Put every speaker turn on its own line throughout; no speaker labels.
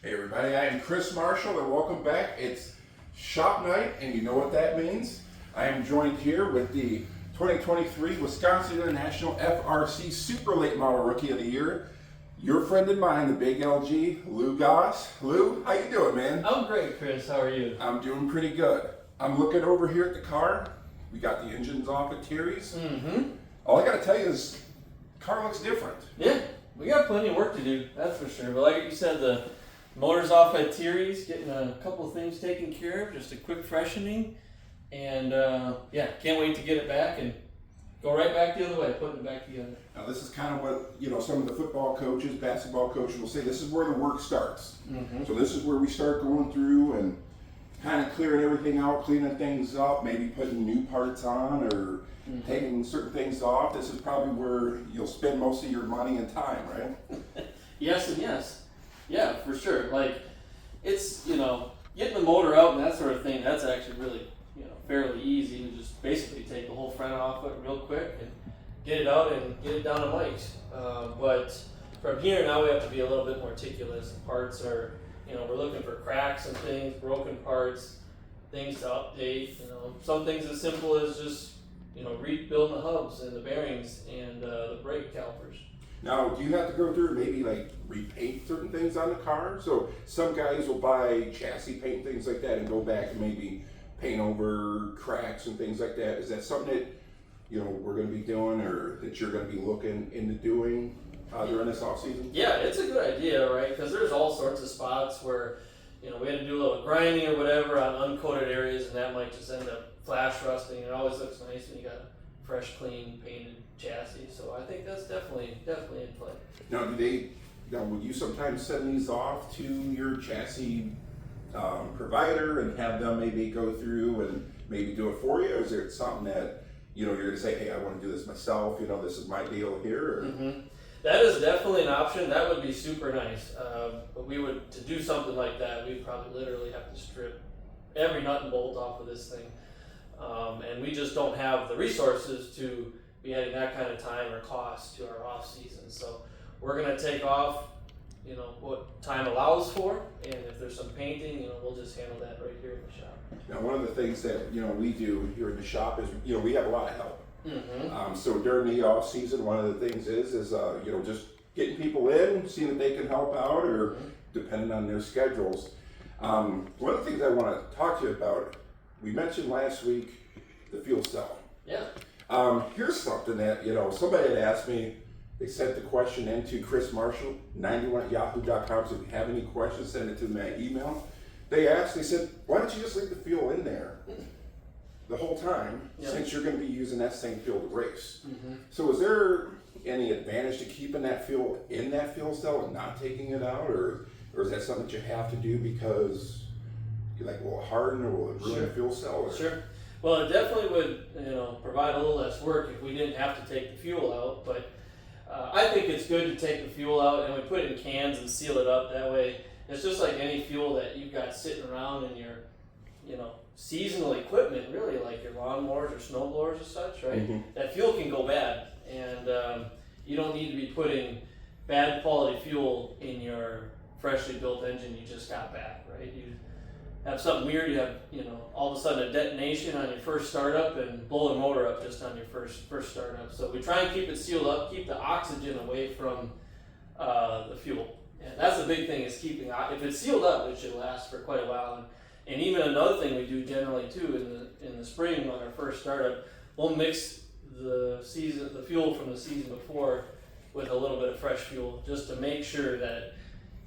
Hey everybody, I am Chris Marshall and welcome back. It's shop night and you know what that means. I am joined here with the 2023 Wisconsin International FRC Super Late Model Rookie of the Year. Your friend and mine, the big LG, Lou Goss. Lou, how you doing, man?
I'm great, Chris. How are you?
I'm doing pretty good. I'm looking over here at the car. We got the engines off at Terry's. All I gotta tell you is, the car looks different.
Yeah, we got plenty of work to do, that's for sure. But like you said, the motor's off at Terry's, getting a couple of things taken care of, just a quick freshening. And yeah, can't wait to get it back and go right back the other way, putting it back together.
Now this is kind of what, some of the football coaches, basketball coaches will say, this is where the work starts. So this is where we start going through and kind of clearing everything out, cleaning things up, maybe putting new parts on or taking certain things off. This is probably where you'll spend most of your money and time, right?
Yes and yes. Yeah, for sure. Like, it's, getting the motor out and that sort of thing, that's actually really, fairly easy. You just basically take the whole front off it real quick and get it out and get it down to Mike's. But from here, now we have to be a little bit more meticulous. Parts are, we're looking for cracks and things, broken parts, things to update. Some things as simple as just, rebuilding the hubs and the bearings and the brake calipers.
Now, do you have to go through and maybe like repaint certain things on the car? So some guys will buy chassis paint, things like that, and go back and maybe paint over cracks and things like that. Is that something that we're going to be doing, or that you're going to be looking into doing during this off season?
Yeah, it's a good idea, right? Because there's all sorts of spots where we had to do a little grinding or whatever on uncoated areas, and that might just end up flash rusting. It always looks nice when you got a fresh, clean, painted chassis. So I think that's definitely in play.
Now, would you sometimes send these off to your chassis provider and have them maybe go through and maybe do it for you? Or is it something that you're going to say, hey, I want to do this myself, this is my deal here? Or?
That is definitely an option. That would be super nice. But to do something like that, we'd probably literally have to strip every nut and bolt off of this thing. And we just don't have the resources to be adding that kind of time or cost to our off season. So we're going to take off, what time allows for, and if there's some painting, we'll just handle that right here in the shop.
Now, one of the things that we do here in the shop is we have a lot of help. So during the off season, one of the things is just getting people in, seeing if they can help out, or depending on their schedules. One of the things I want to talk to you about, we mentioned last week the fuel cell.
Yeah.
Here's something that somebody had asked me. They sent the question into Chris Marshall 91@yahoo.com. So if you have any questions, send it to my email. They said, why don't you just leave the fuel in there the whole time, since you're going to be using that same fuel to race? So is there any advantage to keeping that fuel in that fuel cell and not taking it out, or is that something that you have to do because you're like, will it harden or will it ruin the fuel cell? Or?
Sure. Well, it definitely would provide a little less work if we didn't have to take the fuel out, but I think it's good to take the fuel out and we put it in cans and seal it up. That way, it's just like any fuel that you've got sitting around in your, seasonal equipment, really, like your lawnmowers or snow blowers or such, right? That fuel can go bad, and you don't need to be putting bad quality fuel in your freshly built engine you just got back, right? You have something weird, you have, all of a sudden a detonation on your first startup and blow the motor up just on your first startup. So we try and keep it sealed up, keep the oxygen away from the fuel. And that's the big thing, is keeping, if it's sealed up, it should last for quite a while. And even another thing we do generally too, in the spring on our first startup, we'll mix the fuel from the season before with a little bit of fresh fuel, just to make sure that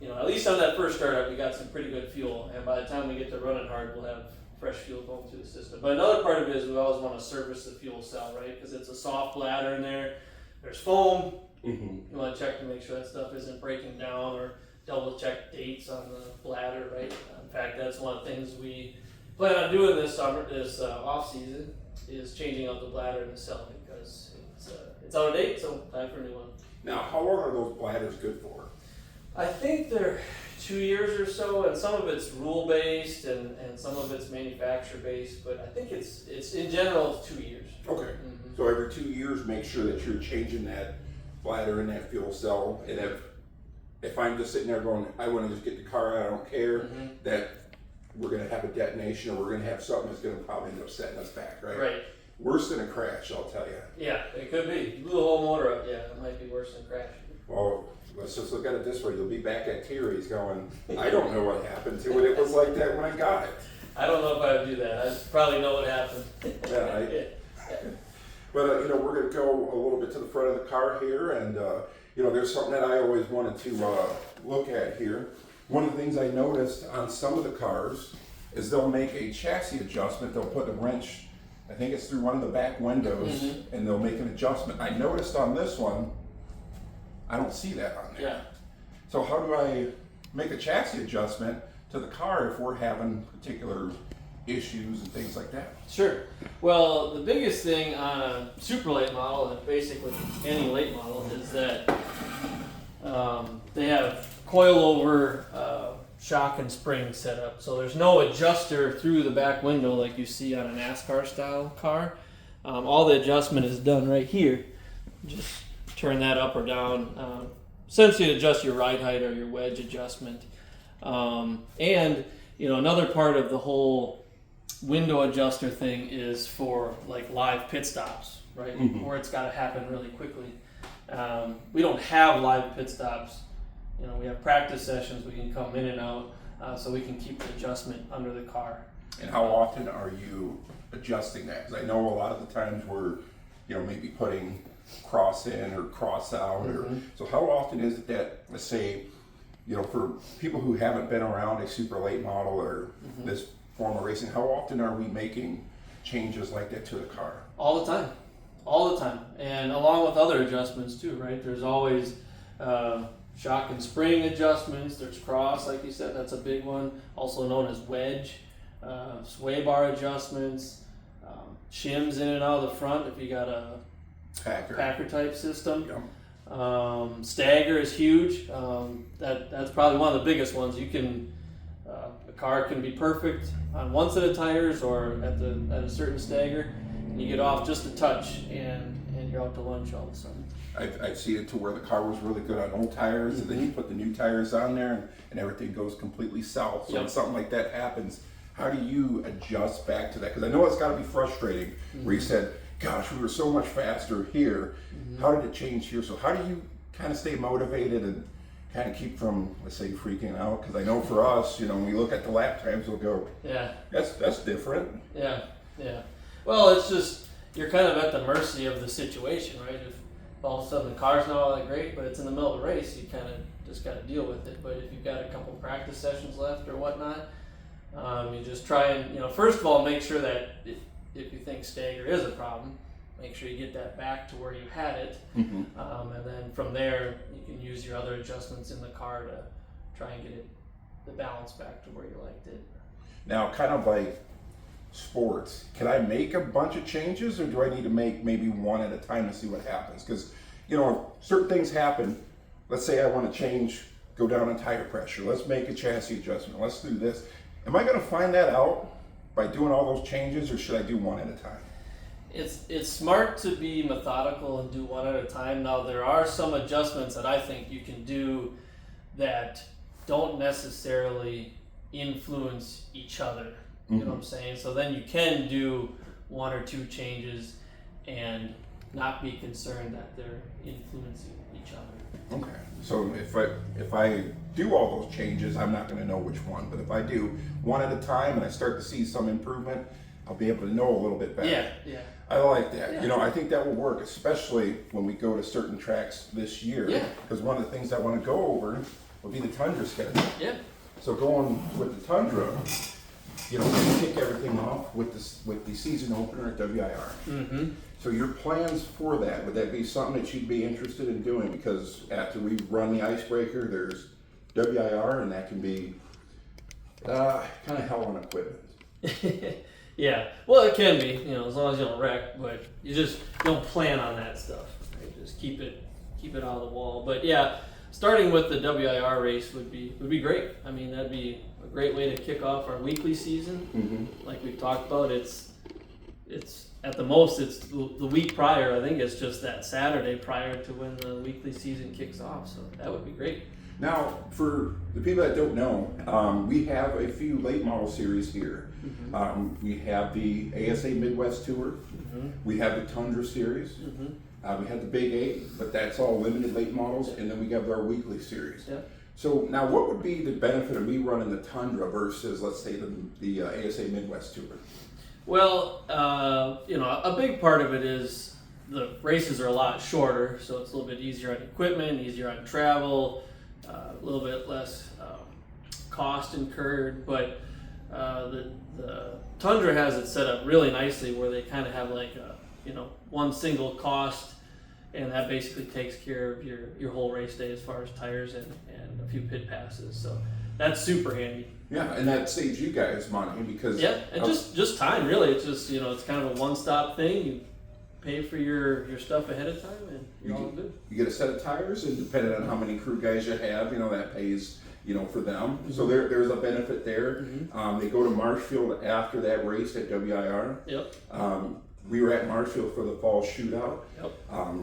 at least on that first startup, we got some pretty good fuel, and by the time we get to running hard, we'll have fresh fuel going through the system. But another part of it is we always want to service the fuel cell, right? Because it's a soft bladder in there. There's foam. You want to check to make sure that stuff isn't breaking down, or double check dates on the bladder, right? In fact, that's one of the things we plan on doing this summer, this off season, is changing out the bladder in the cell, because it's out of date, so time for a new one.
Now, how long are those bladders good for?
I think they're 2 years or so, and some of it's rule based and some of it's manufacturer based, but I think it's in general it's 2 years.
Okay. So every 2 years, make sure that you're changing that bladder in that fuel cell, and if if I'm just sitting there going, I want to just get the car out, I don't care, that we're going to have a detonation or we're going to have something that's going to probably end up setting us back, right?
Right.
Worse than a crash, I'll tell you.
Yeah, it could be. You blew the whole motor up, yeah, it might be worse than crashing.
Well, let's just look at it this way. You'll be back at Terry's going, I don't know what happened to it. It was like that when I got it.
I don't know if I would do that. I probably know what happened.
Yeah, but, we're going to go a little bit to the front of the car here. And, there's something that I always wanted to look at here. One of the things I noticed on some of the cars is they'll make a chassis adjustment. They'll put a wrench, I think it's through one of the back windows, and they'll make an adjustment. I noticed on this one, I don't see that on there.
Yeah.
So how do I make a chassis adjustment to the car if we're having particular issues and things like that?
Sure. Well, the biggest thing on a super late model, and basically any late model, is that they have coilover shock and spring set up. So there's no adjuster through the back window like you see on a NASCAR style car. All the adjustment is done right here. Just turn that up or down. Essentially adjust your ride height or your wedge adjustment. And another part of the whole window adjuster thing is for like live pit stops, right? Where it's got to happen really quickly. We don't have live pit stops. We have practice sessions. We can come in and out, so we can keep the adjustment under the car.
And how often are you adjusting that? Because I know a lot of the times we're, maybe putting cross in or cross out. So how often is it that, let's say, for people who haven't been around a super late model or this form of racing, how often are we making changes like that to the car?
All the time, and along with other adjustments too, right? There's always shock and spring adjustments. There's cross, like you said, that's a big one, also known as wedge, sway bar adjustments, shims in and out of the front if you got a Packer type system. Stagger is huge. That's probably one of the biggest ones. You can a car can be perfect on one set of tires or at a certain stagger, and you get off just a touch and you're out to lunch all of a sudden.
I've seen it to where the car was really good on old tires, and then you put the new tires on there, and everything goes completely south. So when something like that happens, how do you adjust back to that? Because I know it's got to be frustrating. Where you said, "Gosh, we were so much faster here. How did it change here?" So how do you kind of stay motivated and kind of keep from, let's say, freaking out? Because I know for us, when we look at the lap times, we'll go, "Yeah, that's different."
Yeah. Well, it's just you're kind of at the mercy of the situation, right? If all of a sudden the car's not all that great, but it's in the middle of a race, you kind of just got to deal with it. But if you've got a couple practice sessions left or whatnot, you just try and, first of all, make sure that if you think stagger is a problem, make sure you get that back to where you had it. And then from there, you can use your other adjustments in the car to try and get the balance back to where you liked it.
Now, kind of like sports, can I make a bunch of changes, or do I need to make maybe one at a time to see what happens? Because certain things happen. Let's say I want to go down on tire pressure, let's make a chassis adjustment, let's do this. Am I going to find that out by doing all those changes, or should I do one at a time?
It's smart to be methodical and do one at a time. Now, there are some adjustments that I think you can do that don't necessarily influence each other. You know what I'm saying? So then you can do one or two changes and not be concerned that they're influencing each other.
Okay. So if I do all those changes, I'm not going to know which one. But if I do one at a time and I start to see some improvement, I'll be able to know a little bit better.
Yeah.
I like that.
Yeah.
I think that will work, especially when we go to certain tracks this year.
Yeah.
Because one of the things I want to go over will be the Tundra schedule.
Yeah.
So going with the Tundra, we kick everything off with the season opener at WIR. So your plans for that, would that be something that you'd be interested in doing? Because after we run the icebreaker, there's WIR, and that can be kind of hell on equipment.
Yeah, well, it can be, as long as you don't wreck, but you just don't plan on that stuff. Right? Just keep it out of the wall. But yeah, starting with the WIR race would be great. I mean, that'd be a great way to kick off our weekly season. Like we've talked about, it's at the most it's the week prior. I think it's just that Saturday prior to when the weekly season kicks off. So that would be great.
Now, for the people that don't know, we have a few late model series here. We have the ASA Midwest Tour. We have the Tundra series. We have the Big 8, but that's all limited late models, and then we have our weekly series. So now, what would be the benefit of me running the Tundra versus, let's say, the ASA Midwest Tour?
Well, a big part of it is the races are a lot shorter, so it's a little bit easier on equipment, easier on travel, a little bit less cost incurred. But the Tundra has it set up really nicely, where they kind of have like one single cost, and that basically takes care of your whole race day as far as tires and a few pit passes. So that's super handy.
Yeah, and that saves you guys money because
and just time really. It's just it's kind of a one-stop thing. You pay for your stuff ahead of time, and you're all good.
You get a set of tires, and depending on how many crew guys you have, that pays for them. So there's a benefit there. They go to Marshfield after that race at WIR. We were at Marshfield for the fall shootout.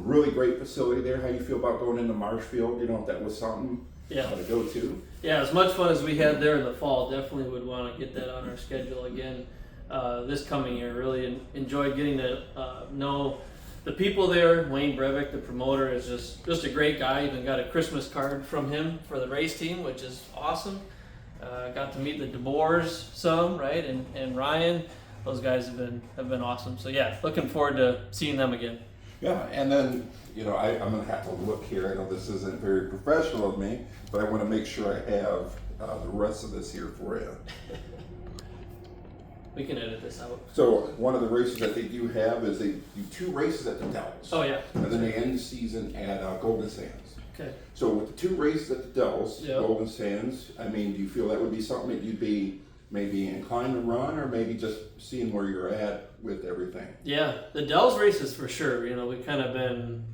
Really great facility there. How you feel about going into Marshfield? If that was something to go to.
Yeah, as much fun as we had there in the fall, definitely would want to get that on our schedule again this coming year. Really enjoyed getting to know the people there. Wayne Breivik, the promoter, is just a great guy. Even got a Christmas card from him for the race team, which is awesome. Got to meet the DeBoers some, right? And Ryan. Those guys have been awesome. So yeah, looking forward to seeing them again.
Yeah, and then I'm gonna have to look here. I know this isn't very professional of me, but I want to make sure I have the rest of this here for you.
We can edit this out.
So one of the races that they do have is they do 2 races at the Dells.
Oh yeah.
And then they end the season at Golden Sands.
Okay.
So with the 2 races at the Dells, Golden Sands, do you feel that would be something that you'd be maybe inclined to run, or maybe just seeing where you're at with everything? Yeah,
the Dells races for sure. We've kind of been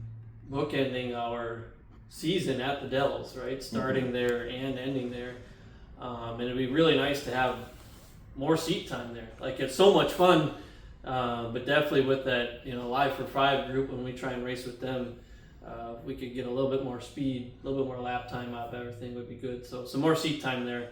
bookending our season at the Dells, right? Starting there and ending there. And it'd be really nice to have more seat time there. Like, it's so much fun, but definitely with that, Live for 5 group, when we try and race with them, we could get a little bit more speed, a little bit more lap time out of everything would be good. So some more seat time there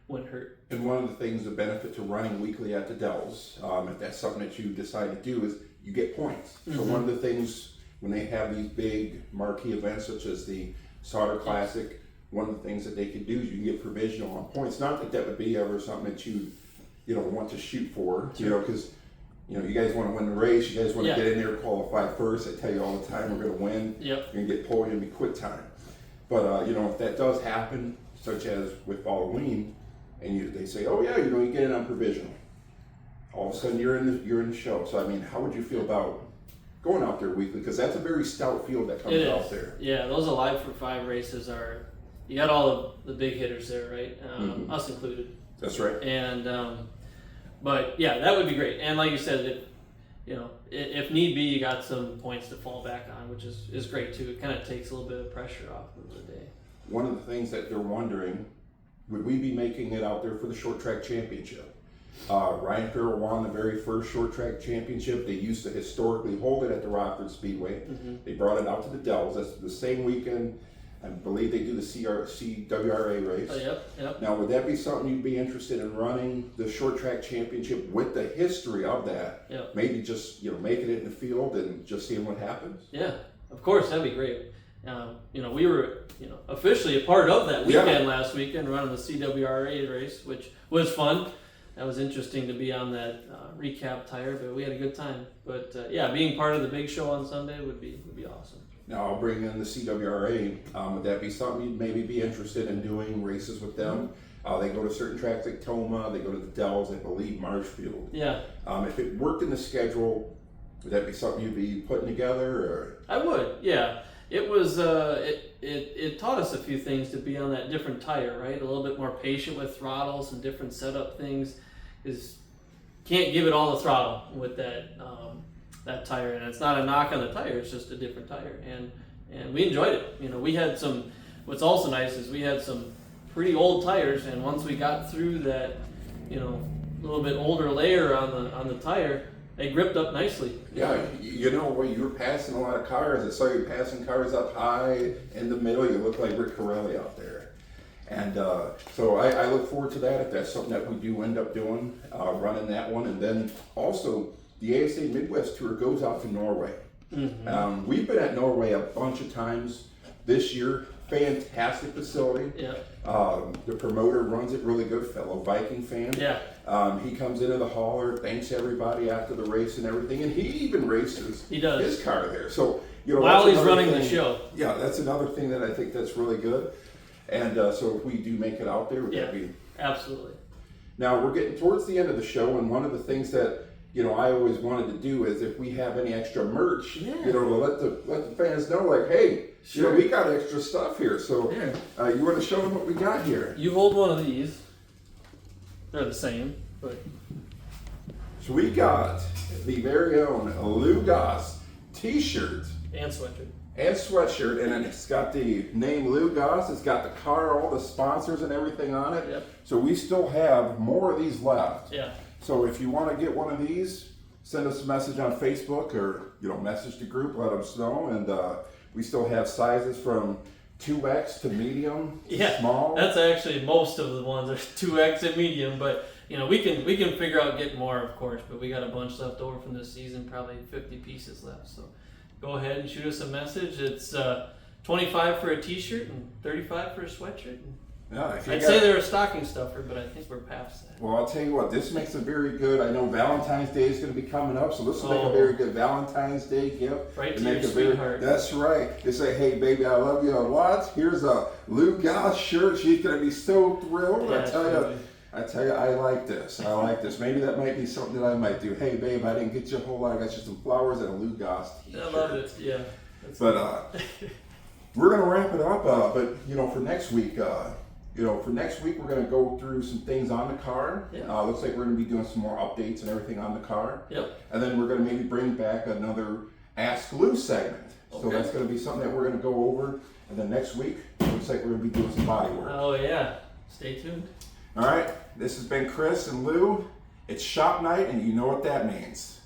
wouldn't hurt.
And one of the things, the benefit to running weekly at the Dells, if that's something that you decide to do, is you get points. So one of the things, when they have these big marquee events such as the Sauter Classic, one of the things that they can do is you can get provisional on points. Not that that would be ever something that you want to shoot for, because you guys want to win the race, you guys want to get in there, qualify first. I tell you all the time, we're going to win. You're going to get podium, be quick time. But if that does happen, such as with Halloween, and they say, oh yeah, you get in on provisional, all of a sudden you're in the show. So how would you feel about going out there weekly? Because that's a very stout field that comes out there.
Yeah, those Alive for 5 races you got all of the big hitters there, right? Us included.
That's right.
And but yeah, that would be great. And like you said, if need be, you got some points to fall back on, which is great too. It kind of takes a little bit of pressure off of the day.
One of the things that they're wondering, would we be making it out there for the short track championship? Ryan Farrell won the very first short track championship. They used to historically hold it at the Rockford Speedway. They brought it out to the Dells. That's the same weekend. I believe they do the CWRA race.
Oh, yep.
Now, would that be something you'd be interested in, running the short track championship with the history of that?
Yep.
Maybe just making it in the field and just seeing what happens.
Yeah, of course, that'd be great. We were officially a part of that weekend last weekend, running the CWRA race, which was fun. That was interesting to be on that recap tire, but we had a good time. But being part of the big show on Sunday would be awesome.
Now I'll bring in the CWRA. Would that be something you'd maybe be interested in doing, races with them? They go to certain tracks like Toma, they go to the Dells, I believe Marshfield.
Yeah.
If it worked in the schedule, would that be something you'd be putting together? Or?
I would, yeah. It was it taught us a few things, to be on that different tire, right? A little bit more patient with throttles and different setup things, because can't give it all the throttle with that tire. And it's not a knock on the tire; it's just a different tire. And we enjoyed it. We had some. What's also nice is we had some pretty old tires, and once we got through that, little bit older layer on the tire, they gripped up nicely.
Yeah, when you were passing a lot of cars, I saw you passing cars up high in the middle. You look like Rick Corelli out there. And so I look forward to that if that's something that we do end up doing, running that one. And then also the ASA Midwest Tour goes out to Norway.
Mm-hmm.
We've been at Norway a bunch of times this year. Fantastic facility.
Yeah.
The promoter runs it really good, fellow Viking fan.
Yeah.
He comes into the hauler, thanks everybody after the race and everything, and he even races his car there. So, you know,
while he's
another
running the
thing-
show.
Yeah, that's another thing that I think that's really good. And so if we do make it out there, we're
Yeah.
gonna be.
Absolutely.
Now we're getting towards the end of the show, and one of the things that I always wanted to do is if we have any extra merch,
Yeah.
to let the fans know, like, hey,
Sure.
we got extra stuff here. So
Yeah.
you want to show them what we got here?
You hold one of these. They're the same, but
So we got the very own Lou Goss T-shirt
and sweatshirt.
and sweatshirt, and then it's got the name Lou Goss. It's got the car, all the sponsors and everything on it.
Yep.
So we still have more of these left.
Yeah.
So if you want to get one of these, send us a message on Facebook or message the group, let us know. And we still have sizes from 2X to medium, to small.
That's actually most of the ones are 2X and medium, but we can figure out getting more, of course. But we got a bunch left over from this season, probably 50 pieces left. So go ahead and shoot us a message. It's $25 for a T-shirt and $35 for a sweatshirt.
Yeah,
I'd say they're a stocking stuffer, but I think we're past that.
Well, I'll tell you what, this makes it very good. I know Valentine's Day is going to be coming up, so this will make a very good Valentine's Day gift.
Right to
make
your
a very-
sweetheart.
That's right. They say, hey, baby, I love you a lot. Here's a Lou Goss shirt. She's going to be so thrilled.
Yeah,
I tell you, I like this. I like this. Maybe that might be something that I might do. Hey, babe, I didn't get you a whole lot. I got you some flowers and a Lou Goss t-shirt.
I love it. Yeah.
But we're going to wrap it up. But, for next week, we're going to go through some things on the car.
Yeah.
Looks like we're going to be doing some more updates and everything on the car.
Yep.
And then we're going to maybe bring back another Ask Lou segment. So
Okay.
that's going to be something that we're going to go over. And then next week, looks like we're going to be doing some body work.
Oh yeah. Stay tuned.
All right. This has been Chris and Lou. It's shop night, and you know what that means.